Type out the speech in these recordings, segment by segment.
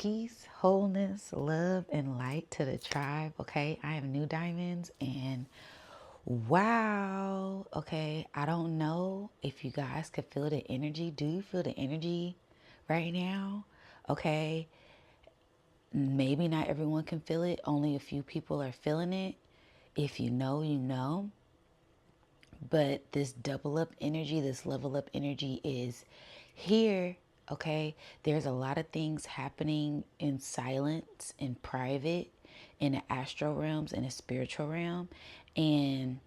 Peace, wholeness, love, and light to the tribe. Okay, I am New Diamonds, and wow. Okay, I don't know if you guys could feel the energy. Do you feel the energy right now? Okay, maybe not everyone can feel it, only a few people are feeling it. If you know, you know. But this double up energy, this level up energy is here. Okay, there's a lot of things happening in silence, in private, in the astral realms, in the spiritual realm. And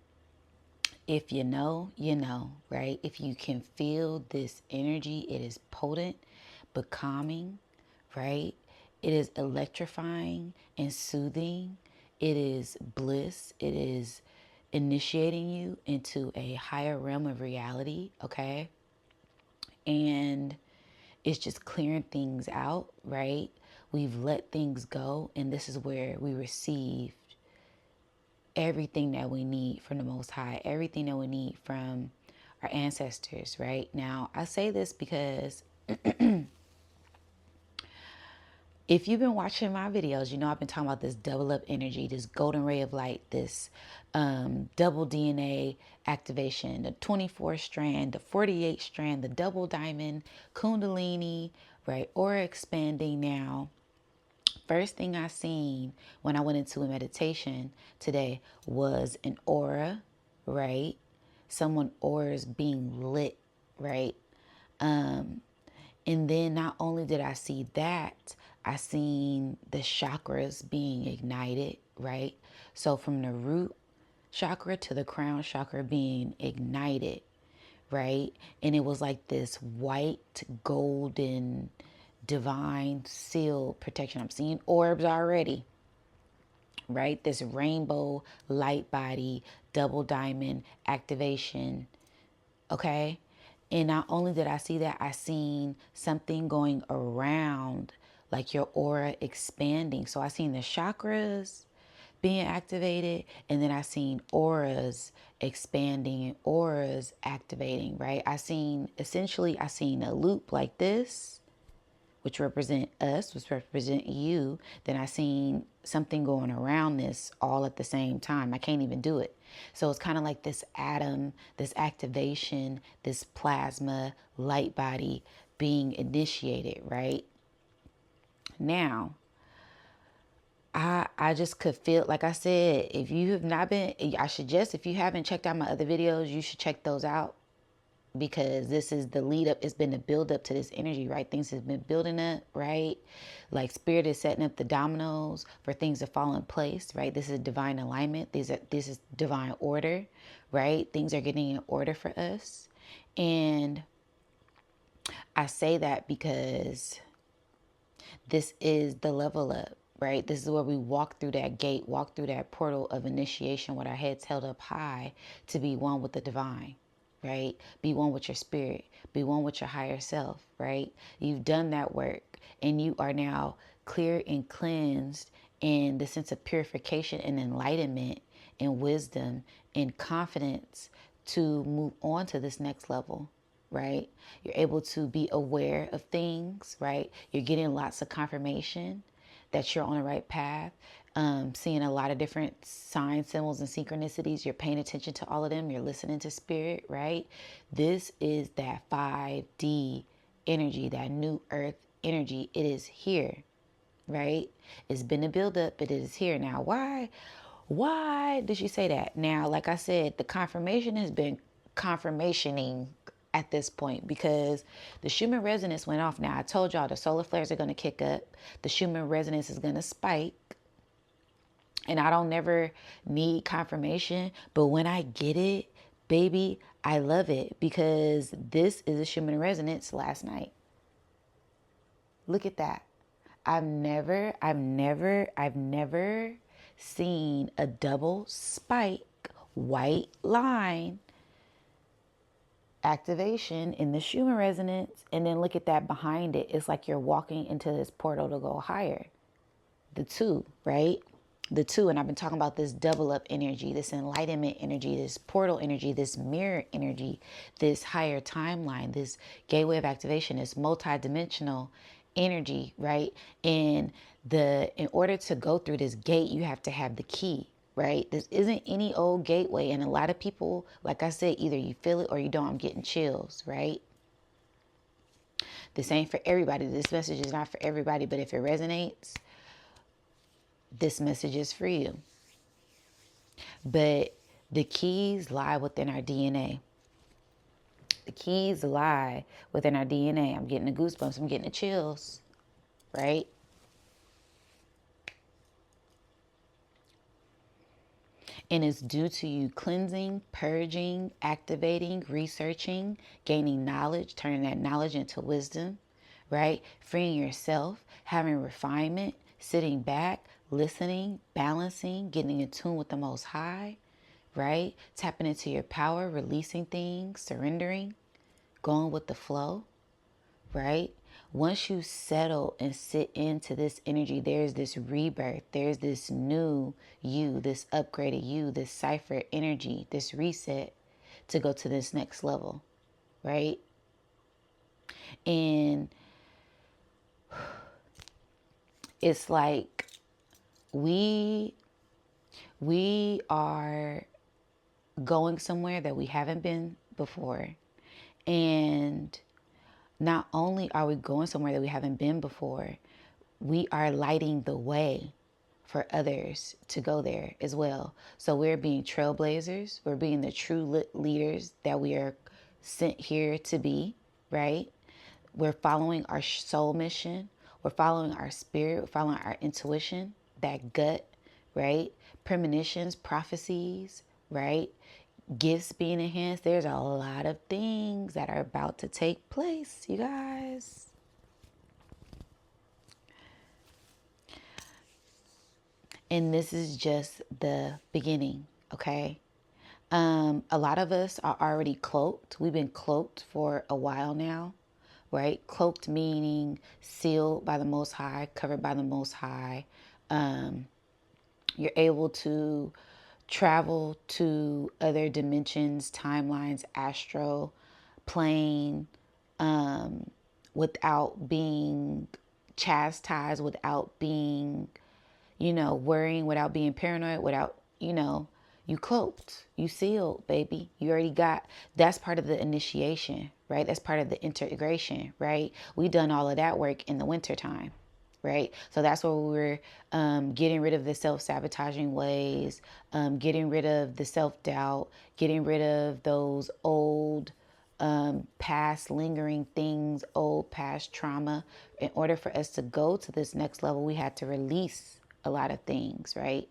if you know, you know, right? If you can feel this energy, it is potent but calming, right? It is electrifying and soothing. It is bliss. It is initiating you into a higher realm of reality, okay? And it's just clearing things out, right? We've let things go, and this is where we receive everything that we need from the Most High, everything that we need from our ancestors, right? Now, I say this because if you've been watching my videos, you know I've been talking about this double up energy, this golden ray of light, this double DNA activation, the 24 strand, the 48 strand, the double diamond, kundalini, right? Aura expanding now. First thing I seen when I went into a meditation today was an aura, right? Someone auras being lit, right? And then not only did I see that, I seen the chakras being ignited, right? So from the root chakra to the crown chakra being ignited, right? And it was like this white, golden, divine seal protection. I'm seeing orbs already, right? This rainbow light body, double diamond activation, okay? And not only did I see that, I seen something going around, like your aura expanding. So I seen the chakras being activated, and then I seen auras expanding and auras activating, right? I seen a loop like this, which represent us, which represent you. Then I seen something going around this all at the same time. I can't even do it. So it's kind of like this atom, this activation, this plasma light body being initiated, right? Now, I just could feel, like I said, if you have not been, I suggest if you haven't checked out my other videos, you should check those out, because this is the lead up. It's been the build up to this energy, right? Things have been building up, right? Like spirit is setting up the dominoes for things to fall in place, right? This is divine alignment. This is divine order, right? Things are getting in order for us. And I say that because this is the level up, right? This is where we walk through that gate, walk through that portal of initiation with our heads held up high to be one with the divine, right? Be one with your spirit, be one with your higher self, right? You've done that work and you are now clear and cleansed in the sense of purification and enlightenment and wisdom and confidence to move on to this next level, right? You're able to be aware of things, right? You're getting lots of confirmation that you're on the right path. Seeing a lot of different signs, symbols, and synchronicities. You're paying attention to all of them. You're listening to spirit, right? This is that 5D energy, that new earth energy. It is here, right? It's been a buildup, but it is here. Now, why did she say that? Now, like I said, the confirmation has been confirmationing at this point, because the Schumann resonance went off. Now, I told y'all the solar flares are going to kick up. The Schumann resonance is going to spike. And I don't never need confirmation, but when I get it, baby, I love it, because this is a Schumann resonance last night. Look at that. I've never seen a double spike white line activation in the Schumann resonance, and then look at that behind it. It's like you're walking into this portal to go higher. The two, right? The two, and I've been talking about this double up energy, this enlightenment energy, this portal energy, this mirror energy, this higher timeline, this gateway of activation, this multidimensional energy, right? And in order to go through this gate, you have to have the key, right? This isn't any old gateway. And a lot of people, like I said, either you feel it or you don't. I'm getting chills, right? This ain't for everybody. This message is not for everybody, but if it resonates, this message is for you. But the keys lie within our DNA. The keys lie within our DNA. I'm getting the goosebumps. I'm getting the chills, right? And it's due to you cleansing, purging, activating, researching, gaining knowledge, turning that knowledge into wisdom, right? Freeing yourself, having refinement, sitting back, listening, balancing, getting in tune with the Most High, right? Tapping into your power, releasing things, surrendering, going with the flow, right? Once you settle and sit into this energy, there's this rebirth, there's this new you, this upgraded you, this cipher energy, this reset to go to this next level, right? And it's like we are going somewhere that we haven't been before. And not only are we going somewhere that we haven't been before, we are lighting the way for others to go there as well. So we're being trailblazers. We're being the true leaders that we are sent here to be, right? We're following our soul mission. We're following our spirit. We're following our intuition, that gut, right? Premonitions, prophecies, right? Gifts being enhanced. There's a lot of things that are about to take place, you guys. And this is just the beginning, okay? A lot of us are already cloaked. We've been cloaked for a while now, right? Cloaked meaning sealed by the Most High, covered by the Most High. You're able to travel to other dimensions, timelines, astral plane, without being chastised, without being, worrying, without being paranoid, without, you cloaked, you sealed, baby. You already got, that's part of the initiation, right? That's part of the integration, right? We done all of that work in the wintertime, right? So that's where we're getting rid of the self-sabotaging ways, getting rid of the self-doubt, getting rid of those old past lingering things, old past trauma. In order for us to go to this next level, we had to release a lot of things, right?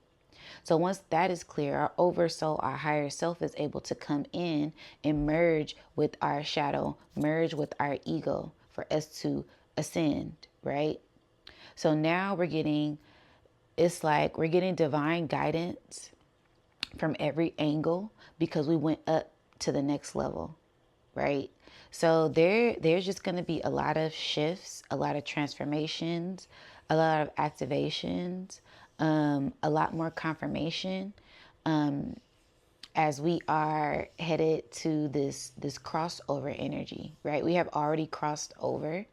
So once that is clear, our oversoul, our higher self is able to come in and merge with our shadow, merge with our ego for us to ascend, right? So now it's like we're getting divine guidance from every angle because we went up to the next level, right? So there's just going to be a lot of shifts, a lot of transformations, a lot of activations, a lot more confirmation as we are headed to this crossover energy, right? We have already crossed over,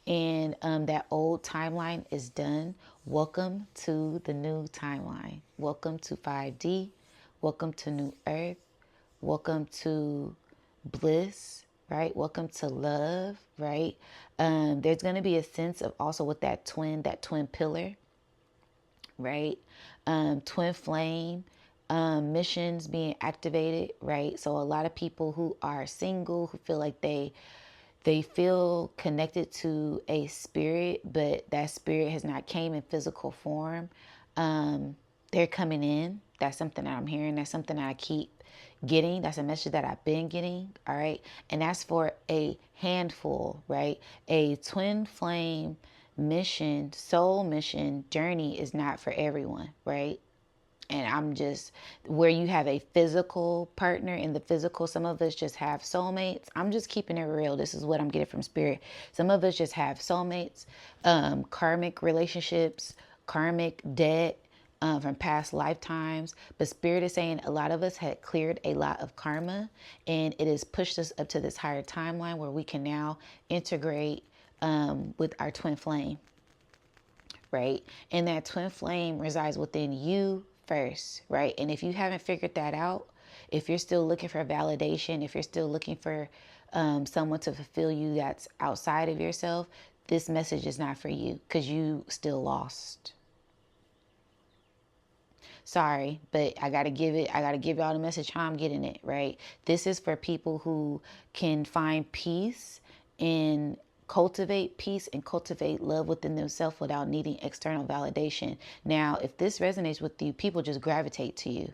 and that old timeline is done. Welcome to the new timeline. Welcome to 5D. Welcome to New Earth. Welcome to bliss, right? Welcome to love, right? There's going to be a sense of also with that twin pillar, right? Twin flame missions being activated, right? So a lot of people who are single, who feel like they feel connected to a spirit, but that spirit has not came in physical form. They're coming in. That's something that I'm hearing. That's something that I keep getting. That's a message that I've been getting. All right. And that's for a handful, right? A twin flame mission, soul mission journey is not for everyone, right? And I'm just, where you have a physical partner in the physical, some of us just have soulmates. I'm just keeping it real. This is what I'm getting from spirit. Some of us just have soulmates, karmic relationships, karmic debt from past lifetimes. But spirit is saying a lot of us had cleared a lot of karma, and it has pushed us up to this higher timeline where we can now integrate with our twin flame, right? And that twin flame resides within you first, right? And if you haven't figured that out, if you're still looking for validation, if you're still looking for someone to fulfill you that's outside of yourself, this message is not for you because you still lost. Sorry, but I gotta give y'all the message how I'm getting it, right? This is for people who can find peace and cultivate peace and cultivate love within themselves without needing external validation. Now, if this resonates with you, people just gravitate to you.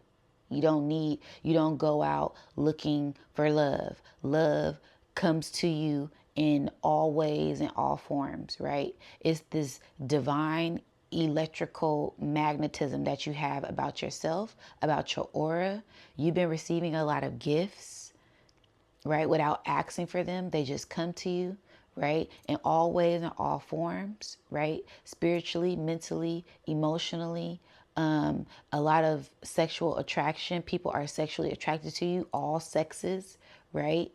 You don't go out looking for love. Love comes to you in all ways and all forms, right? It's this divine electrical magnetism that you have about yourself, about your aura. You've been receiving a lot of gifts, right? Without asking for them, they just come to you, right? In all ways and all forms, right? Spiritually, mentally, emotionally. A lot of sexual attraction. People are sexually attracted to you, all sexes, right?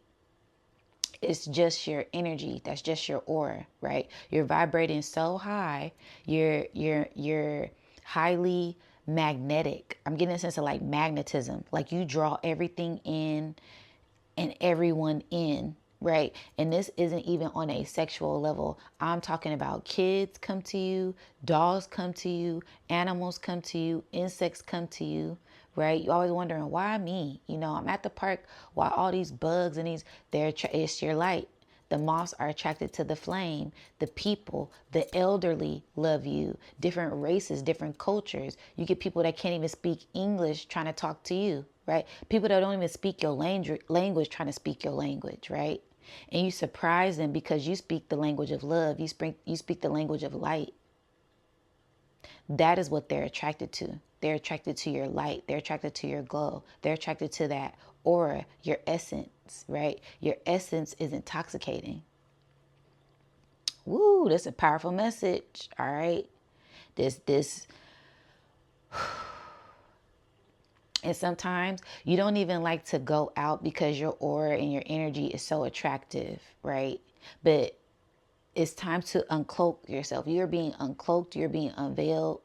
It's just your energy. That's just your aura, right? You're vibrating so high. You're highly magnetic. I'm getting a sense of like magnetism. Like you draw everything in and everyone in, right? And this isn't even on a sexual level. I'm talking about kids come to you, dogs come to you, animals come to you, insects come to you, right? You're always wondering, why me? You know, I'm at the park, why all these bugs and it's your light. The moths are attracted to the flame. The people, the elderly love you. Different races, different cultures. You get people that can't even speak English trying to talk to you, right? People that don't even speak your language trying to speak your language, right? And you surprise them because you speak the language of love. You speak the language of light. That is what they're attracted to. They're attracted to your light. They're attracted to your glow. They're attracted to that aura, your essence, right? Your essence is intoxicating. Woo, that's a powerful message. All right. This and sometimes you don't even like to go out because your aura and your energy is so attractive, right? But it's time to uncloak yourself. You're being uncloaked, you're being unveiled.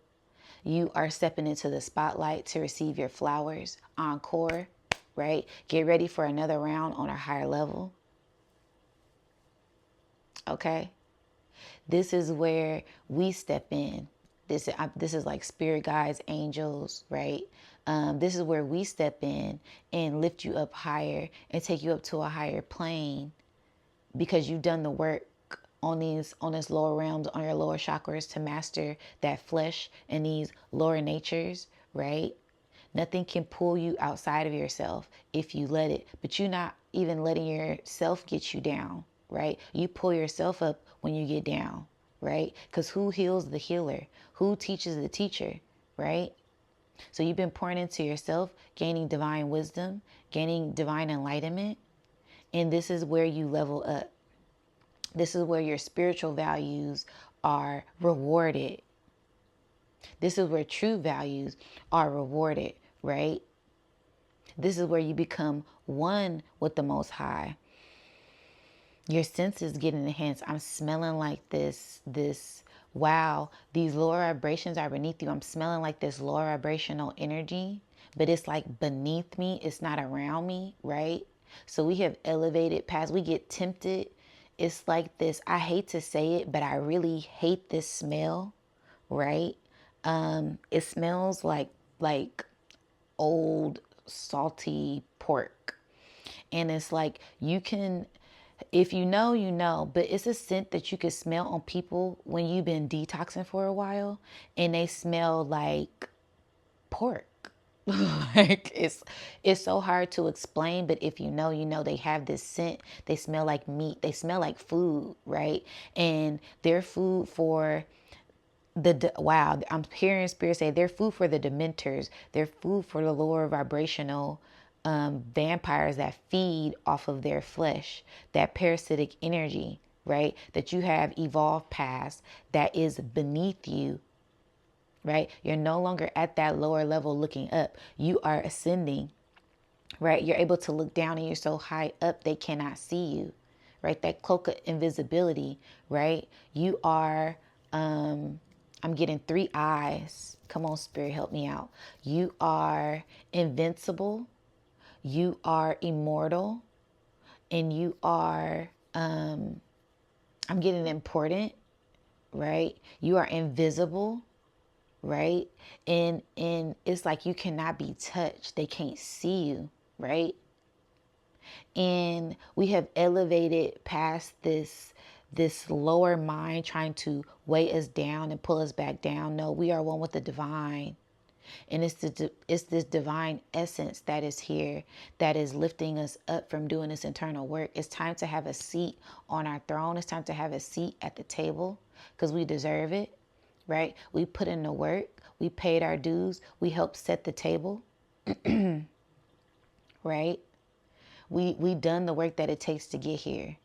You are stepping into the spotlight to receive your flowers. Encore, right? Get ready for another round on a higher level. Okay? This is where we step in. This is like spirit guides, angels, right? This is where we step in and lift you up higher and take you up to a higher plane because you've done the work on these lower realms, on your lower chakras to master that flesh and these lower natures, right? Nothing can pull you outside of yourself if you let it, but you're not even letting yourself get you down, right? You pull yourself up when you get down, right? Because who heals the healer? Who teaches the teacher, right? So you've been pouring into yourself, gaining divine wisdom, gaining divine enlightenment, and this is where you level up. This is where your spiritual values are rewarded. This is where true values are rewarded, right? This is where you become one with the Most High. Your senses get enhanced. I'm smelling like this, wow, these lower vibrations are beneath you. I'm smelling like this lower vibrational energy, but it's like beneath me. It's not around me, right? So we have elevated past, we get tempted. It's like this, I hate to say it, but I really hate this smell, right? It smells like old salty pork. And it's like you can, if you know, you know, but it's a scent that you can smell on people when you've been detoxing for a while and they smell like pork. Like it's so hard to explain, but if you know, you know. They have this scent. They smell like meat. They smell like food, right? And they're food for wow, I'm hearing spirit say they're food for the dementors. They're food for the lower vibrational vampires that feed off of their flesh, that parasitic energy, right? That you have evolved past, that is beneath you, right? You're no longer at that lower level looking up. You are ascending, right? You're able to look down and you're so high up they cannot see you, right? That cloak of invisibility, right? You are, I'm getting 3 eyes. Come on, Spirit, help me out. You are invincible. You are immortal. And you are, I'm getting important, right? You are invisible, right? And it's like you cannot be touched. They can't see you, right? And we have elevated past this lower mind trying to weigh us down and pull us back down. No, we are one with the divine. And it's this divine essence that is here, that is lifting us up from doing this internal work. It's time to have a seat on our throne. It's time to have a seat at the table because we deserve it, right? We put in the work. We paid our dues. We helped set the table, right? We done the work that it takes to get here.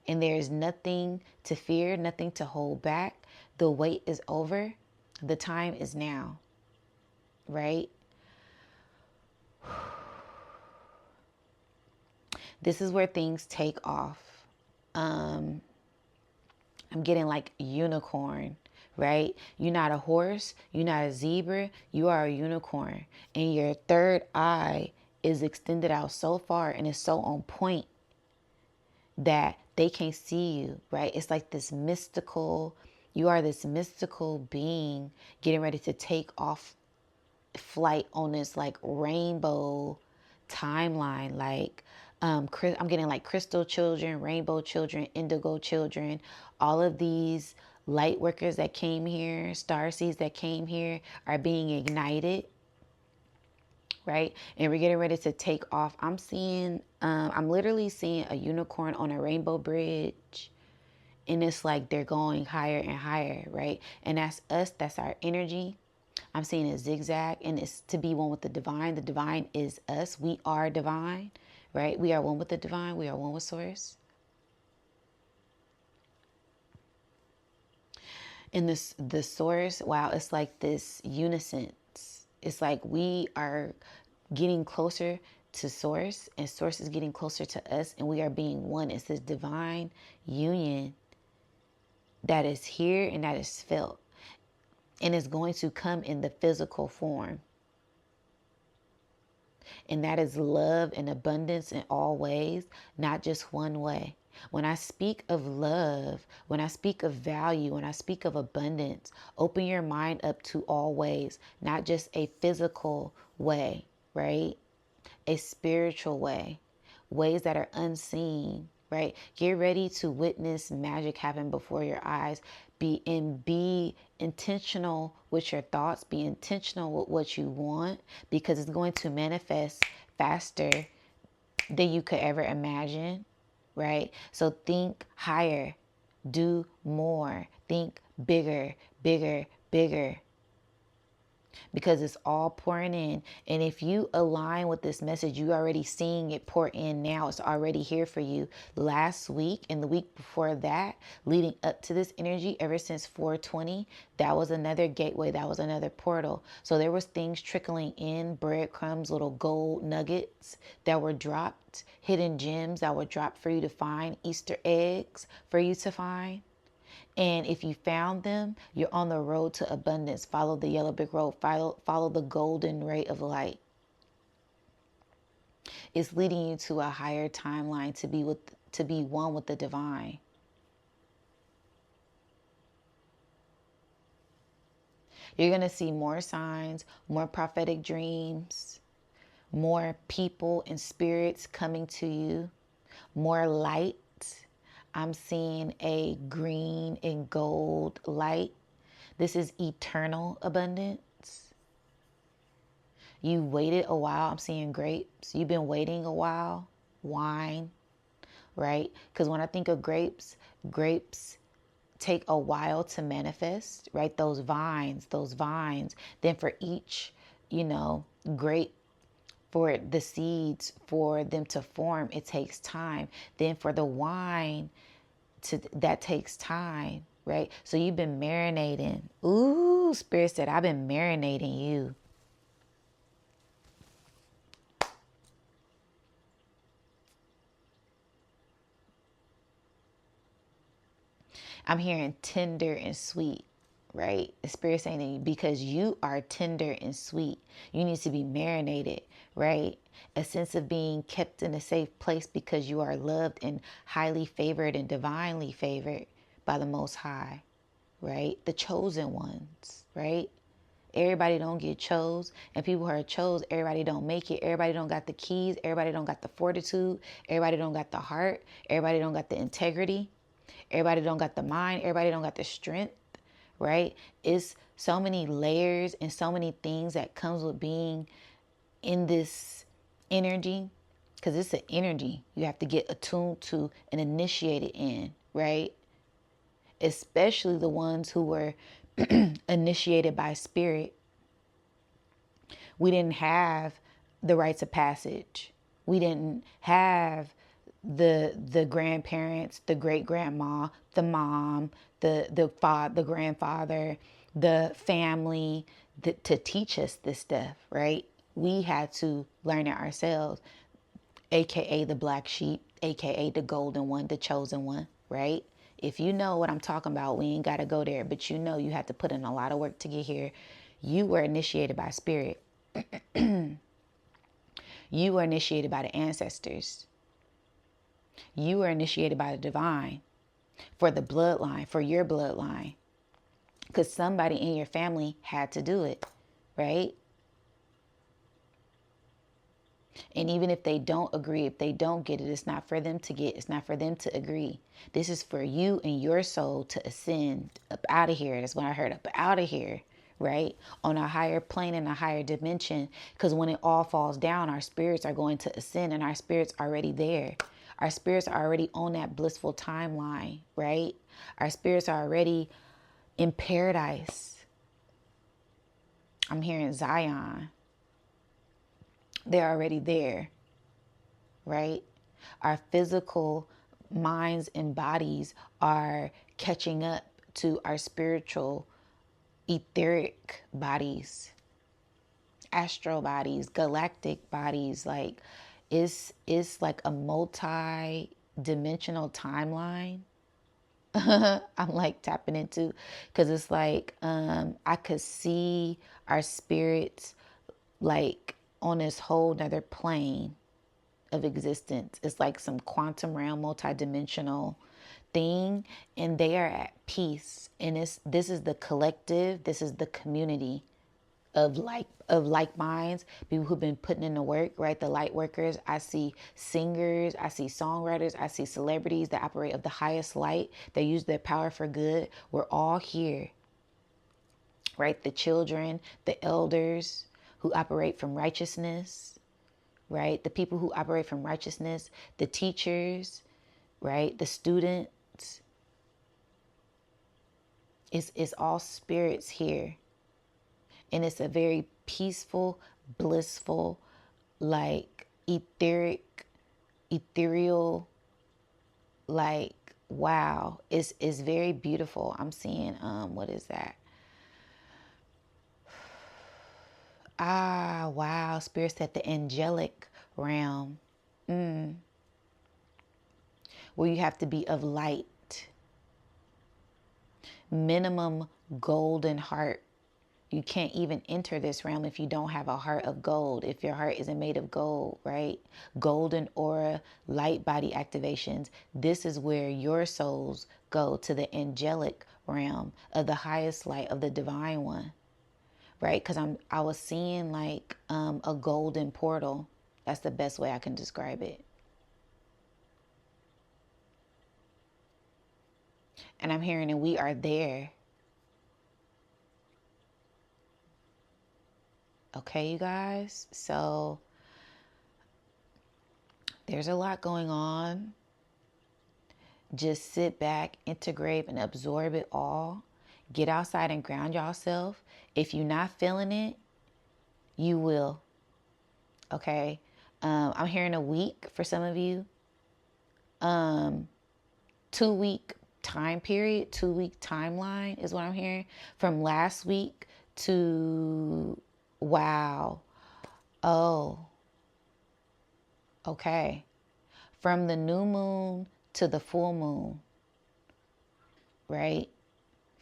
And there is nothing to fear, nothing to hold back. The wait is over. The time is now, right? This is where things take off. I'm getting like unicorn, right? You're not a horse. You're not a zebra. You are a unicorn. And your third eye is extended out so far and is so on point that they can't see you, right? It's like this mystical, you are this mystical being getting ready to take off flight on this like rainbow timeline. Like I'm getting like crystal children, rainbow children, indigo children, all of these light workers that came here, star seeds that came here are being ignited, right? And we're getting ready to take off. I'm literally seeing a unicorn on a rainbow bridge. And it's like they're going higher and higher, right? And that's us, that's our energy. I'm seeing a zigzag, and it's to be one with the divine. The divine is us. We are divine, right? We are one with the divine. We are one with source. And the source, wow, it's like this unison. It's like we are getting closer to source, and source is getting closer to us, and we are being one. It's this divine union that is here and that is felt, and it's going to come in the physical form. And that is love and abundance in all ways, not just one way. When I speak of love, when I speak of value, when I speak of abundance, open your mind up to all ways, not just a physical way, right? A spiritual way, ways that are unseen, right? Get ready to witness magic happen before your eyes. Be intentional with your thoughts. Be intentional with what you want, because it's going to manifest faster than you could ever imagine, right? So think higher, do more, think bigger, bigger, bigger, because it's all pouring in. And if you align with this message, you already seeing it pour in now. It's already here for you. Last week and the week before that, leading up to this energy, ever since 420, that was another gateway. That was another portal. So there was things trickling in, breadcrumbs, little gold nuggets that were dropped, hidden gems that were dropped for you to find, Easter eggs for you to find. And if you found them, you're on the road to abundance. Follow the yellow brick road. Follow the golden ray of light. It's leading you to a higher timeline, to be one with the divine. You're going to see more signs, more prophetic dreams, more people and spirits coming to you, more light. I'm seeing a green and gold light. This is eternal abundance. You waited a while. I'm seeing grapes. You've been waiting a while. Wine, right? Because when I think of grapes take a while to manifest, right? Those vines. Then for each, grape, for the seeds, for them to form, it takes time. Then for the wine, that takes time, right? So you've been marinating. Ooh, Spirit said, I've been marinating you. I'm hearing tender and sweet, right? The Spirit saying to you, because you are tender and sweet. You need to be marinated, right? A sense of being kept in a safe place because you are loved and highly favored and divinely favored by the Most High, right? The chosen ones, right? Everybody don't get chose, and people who are chose, everybody don't make it. Everybody don't got the keys. Everybody don't got the fortitude. Everybody don't got the heart. Everybody don't got the integrity. Everybody don't got the mind. Everybody don't got the strength, right? It's so many layers and so many things that comes with being in this energy, because it's an energy you have to get attuned to and initiated in, right? Especially the ones who were initiated by spirit. We didn't have the rites of passage. We didn't have the grandparents, the great grandma, the mom, the grandfather, the family to teach us this stuff, right? We had to learn it ourselves, aka the black sheep, aka the golden one, the chosen one, right? If you know what I'm talking about, we ain't got to go there, but you know you have to put in a lot of work to get here. You were initiated by spirit. You were initiated by the ancestors. You were initiated by the divine for the bloodline, for your bloodline. Because somebody in your family had to do it, right? And even if they don't agree, if they don't get it, it's not for them to get, it's not for them to agree. This is for you and your soul to ascend up out of here. That's what I heard, up out of here, right? On a higher plane and a higher dimension. Because when it all falls down, our spirits are going to ascend, and our spirits are already there. Our spirits are already on that blissful timeline, right? Our spirits are already in paradise. I'm hearing Zion. They're already there, right? Our physical minds and bodies are catching up to our spiritual, etheric bodies, astral bodies, galactic bodies. Like it's like a multi-dimensional timeline. I'm like tapping into, because it's like I could see our spirits like on this whole nother plane of existence. It's like some quantum realm, multidimensional thing, and they are at peace. And this is the collective, this is the community of like minds, people who've been putting in the work, right? The light workers. I see singers, I see songwriters, I see celebrities that operate of the highest light. They use their power for good. We're all here, right? The children, the elders who operate from righteousness, right? The people who operate from righteousness, the teachers, right? The students. It's all spirits here. And it's a very peaceful, blissful, like ethereal, like, wow. It's very beautiful. I'm seeing, what is that? Ah, wow. Spirit said the angelic realm, where you have to be of light. Minimum golden heart. You can't even enter this realm if you don't have a heart of gold, if your heart isn't made of gold, right? Golden aura, light body activations. This is where your souls go, to the angelic realm of the highest light of the divine one, right? Because I was seeing like a golden portal. That's the best way I can describe it. And I'm hearing, and we are there. Okay, you guys? So there's a lot going on. Just sit back, integrate, and absorb it all. Get outside and ground yourself. If you're not feeling it, you will. Okay? I'm hearing a week for some of you. 2-week time period, 2-week timeline is what I'm hearing. From last week to, wow. Oh, okay. From the new moon to the full moon. right?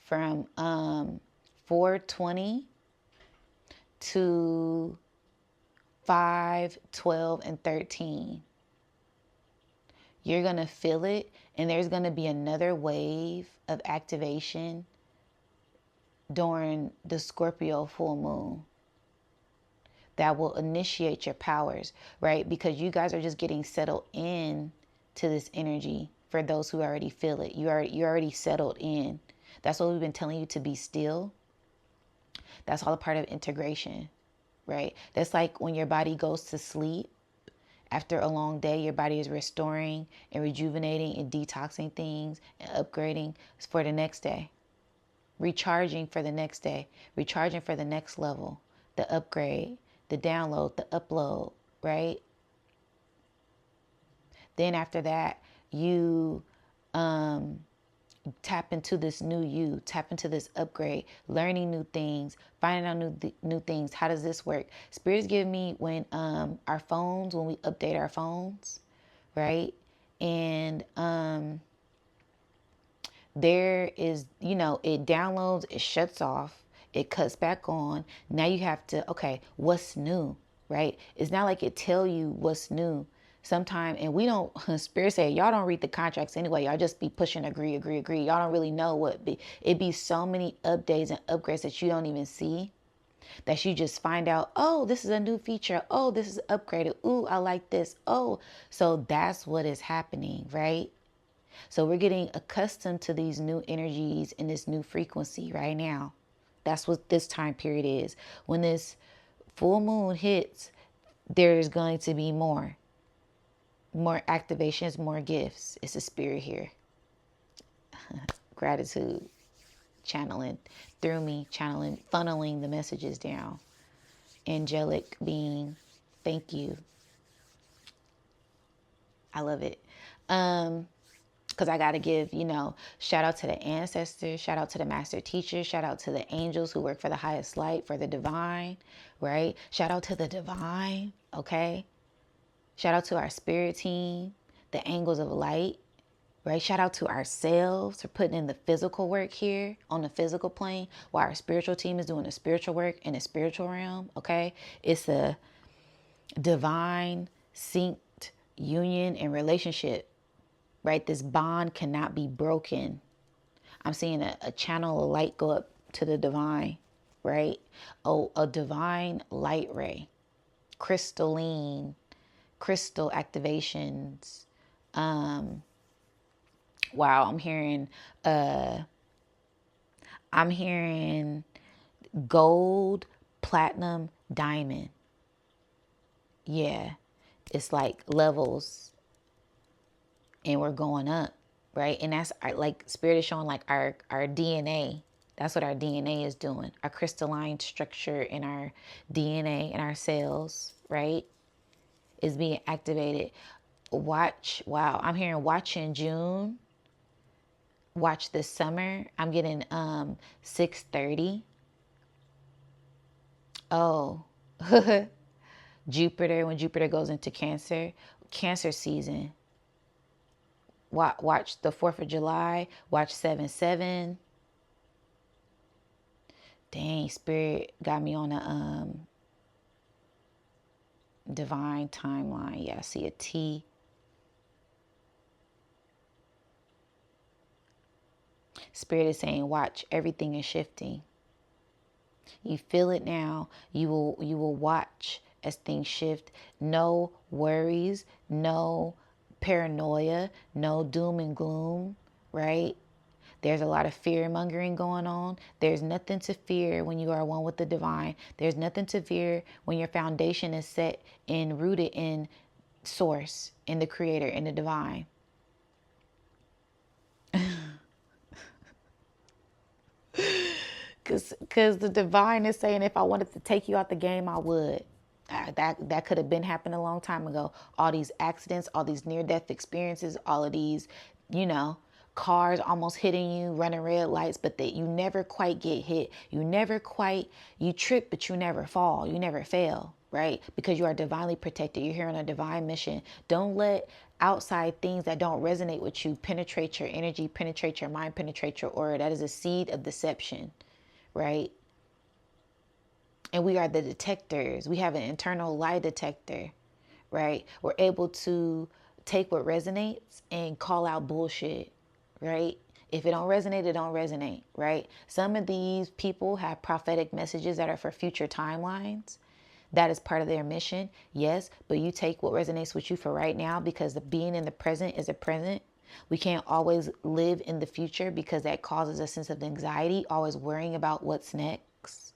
From 4:20 to 5, 12, and 13. You're going to feel it, and there's going to be another wave of activation during the Scorpio full moon that will initiate your powers, right? Because you guys are just getting settled in to this energy. For those who already feel it, you're already settled in. That's what we've been telling you, to be still. That's all a part of integration, right? That's like when your body goes to sleep. After a long day, your body is restoring and rejuvenating and detoxing things and upgrading for the next day. Recharging for the next day. Recharging for the next level. The upgrade, the download, the upload, right? Then after that, you tap into this new you, tap into this upgrade, learning new things, finding out new things. How does this work? Spirit is giving me when our phones, when we update our phones, right? And there is, it downloads, it shuts off, it cuts back on. Now you have to, okay, what's new, right? It's not like it tell you what's new. Sometime, and we don't, Spirit say, y'all don't read the contracts anyway. Y'all just be pushing agree. Y'all don't really know what be. It be so many updates and upgrades that you don't even see, that you just find out, oh, this is a new feature. Oh, this is upgraded. Ooh, I like this. Oh, so that's what is happening, right? So we're getting accustomed to these new energies and this new frequency right now. That's what this time period is. When this full moon hits, there's going to be more activations, more gifts. It's a spirit here. Gratitude, channeling through me, funneling the messages down. Angelic being, thank you. I love it. Because I got to give, shout out to the ancestors, shout out to the master teachers, shout out to the angels who work for the highest light, for the divine, right? Shout out to the divine, okay? Shout out to our spirit team, the angels of light, right? Shout out to ourselves for putting in the physical work here on the physical plane, while our spiritual team is doing the spiritual work in the spiritual realm, okay? It's a divine, synced union and relationship, right? This bond cannot be broken. I'm seeing a channel of light go up to the divine, right? Oh, a divine light ray, crystalline, crystal activations. Wow, I'm hearing gold, platinum, diamond. Yeah, it's like levels, and we're going up, right? And that's like spirit is showing like our DNA. That's what our DNA is doing. Our crystalline structure in our DNA and our cells, right, is being activated. Watch, wow, I'm hearing watch in June. Watch this summer. I'm getting 6:30. Oh, Jupiter, when Jupiter goes into Cancer season. Watch the 4th of July. Watch 7/7. Dang, Spirit got me on a divine timeline. Yeah, I see a T. Spirit is saying, watch, everything is shifting. You feel it now. You will watch as things shift. No worries, no paranoia, no doom and gloom, right? There's a lot of fear mongering going on. There's nothing to fear when you are one with the divine. There's nothing to fear when your foundation is set and rooted in source, in the creator, in the divine. Because the divine is saying, if I wanted to take you out the game, I would. That could have been happened a long time ago. All these accidents, all these near-death experiences, all of these, cars almost hitting you, running red lights, but that you never quite get hit. You trip, but you never fall. You never fail. right? Because you are divinely protected. You're here on a divine mission. Don't let outside things that don't resonate with you penetrate your energy, penetrate your mind, penetrate your aura. That is a seed of deception, right? And we are the detectors. We have an internal lie detector, right? We're able to take what resonates and call out bullshit, right? If it don't resonate, it don't resonate, right? Some of these people have prophetic messages that are for future timelines. That is part of their mission, yes, but you take what resonates with you for right now, because the being in the present is a present. We can't always live in the future because that causes a sense of anxiety, always worrying about what's next.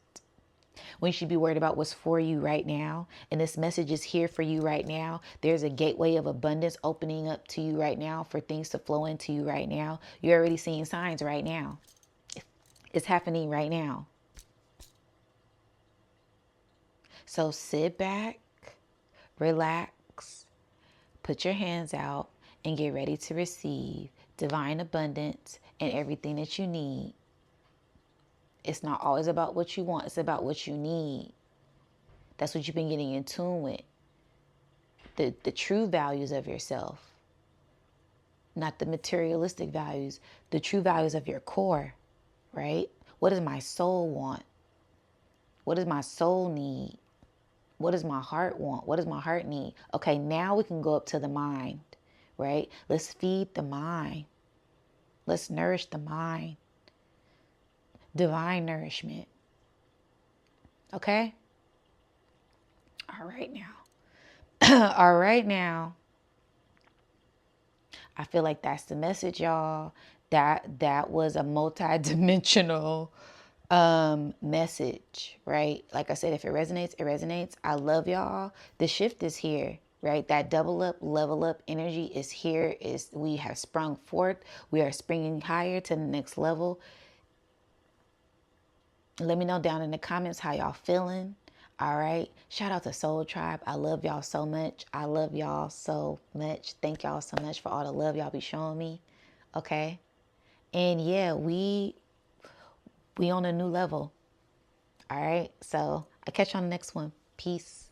We should be worried about what's for you right now. And this message is here for you right now. There's a gateway of abundance opening up to you right now for things to flow into you right now. You're already seeing signs right now. It's happening right now. So sit back, relax, put your hands out, and get ready to receive divine abundance and everything that you need. It's not always about what you want. It's about what you need. That's what you've been getting in tune with. The true values of yourself, not the materialistic values, the true values of your core, right? What does my soul want? What does my soul need? What does my heart want? What does my heart need? Okay, now we can go up to the mind, right? Let's feed the mind. Let's nourish the mind. Divine nourishment. Okay? All right now. All right now. I feel like that's the message, y'all. That was a multi-dimensional message, right? Like I said, if it resonates, it resonates. I love y'all. The shift is here, right? That double up, level up energy is here. Is we have sprung forth. We are springing higher to the next level. Let me know down in the comments how y'all feeling. All right. Shout out to Soul Tribe. I love y'all so much. I love y'all so much. Thank y'all so much for all the love y'all be showing me. Okay. And yeah, we on a new level. All right. So I catch you on the next one. Peace.